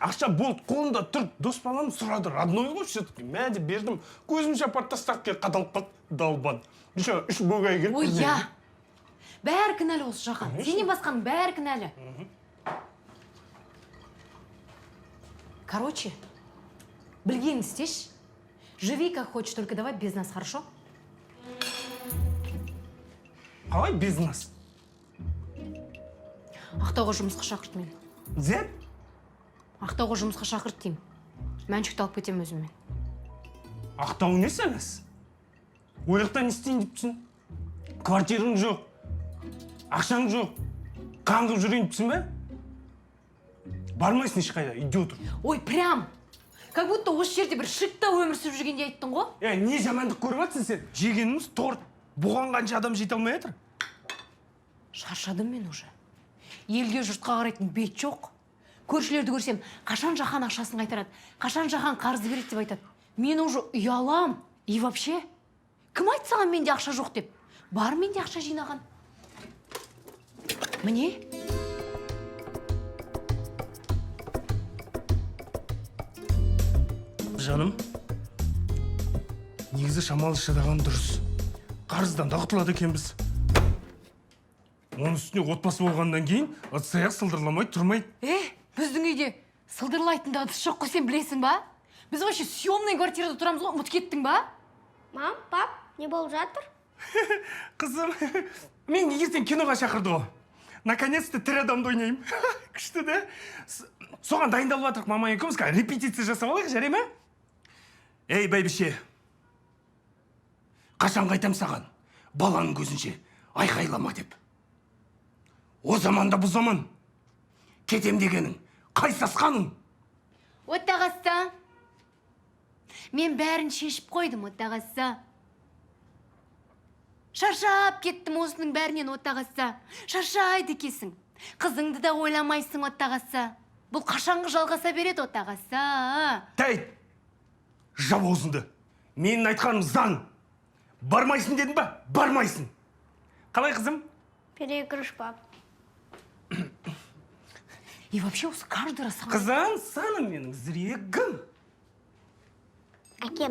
Ақша болды, қолында тұр, дос балам сұрады, родной ғой все-таки. Мәді бердім, көзімше апарып тастаққа қадалып қалды, далбан. Үш бөгай келіп. Ой, я. Бәрі кінәлі осы Жахан. Сенен басқаның бәрі кінәлі. Короче, білгенін істеш. Живи как хочешь, только давай без нас, хорошо? Қалай без нас? Ақтауға жұмысқа шақырт мені. Зәп? Ақтауға жұмысқа шақырт деймін. Мәншікті алып кетем өзіммен. Ақтау не сәлес? Ойлықтан істейін депсің? Квартираң жоқ, ақшаң жоқ, қаңғып жүрейін депсің бе? Бармайсың ешқайда, идиот. Ой, прям! Как будто осы жерде бір шикта өмір сүріп жүргенде айттың ғой? Не жамандық көріп жатсың сен? Жегеніміз торт. Бұған қанша адам жете алмай жатыр? Шаршадым мен уже. Елге жұртқа қарайтын бет жоқ. Көршілерді көрсем, қашан Жахан ақшасын қайтарады, қашан Жахан қарызы береді деп айтады. Мен уже ұялам. И вообще, кім айтты саған менде ақша жоқ деп? Бар менде ақша жинаған. Міне. Жаным, негізі шамалы шыдаған дұрыс. Қарыздан да құтылады екенбіз. Оның үстіне отбасы болғаннан кейін ыдыс-аяқ сылдырламай тұрмайды. Біздің үйде сылдырлайтын да ыдыс жоқ қой, сен білесің ба? Біз вообще съемный квартирада тұрамыз ғой, ұмытып кеттің ба? Мам, пап, не болып жатыр? Қызым, мен ертең киноға шақырды ғой. Наконец-то тірі адамды ойнаймын. Күшті де. Соған дайындалып жатырық мама екеуміз, репетиция жасап алайық, жарай ма? Ей, бәйбіше, қашан қайтам саған, баланың көзінше айқайлама деп. О заманда бұл заман, кетем дегенің, қайсасқаның. Оттағаса, мен бәрін шешіп қойдым, оттағаса. Шаршап кеттім осының бәрінен, оттағаса. Шаршайды кесің. Қызыңды да ойламайсың, оттағаса. Бұл қашанғы жалғаса береді, оттағаса. Тәйт, жап аузыңды. Менің айтқаным заң. Бармайсың дедің ба? Бармайсың. Қалай, қызым? Перекрыш, пап. И вообще осы каждый раз... Қызым, саным менің зірегім. Әкем,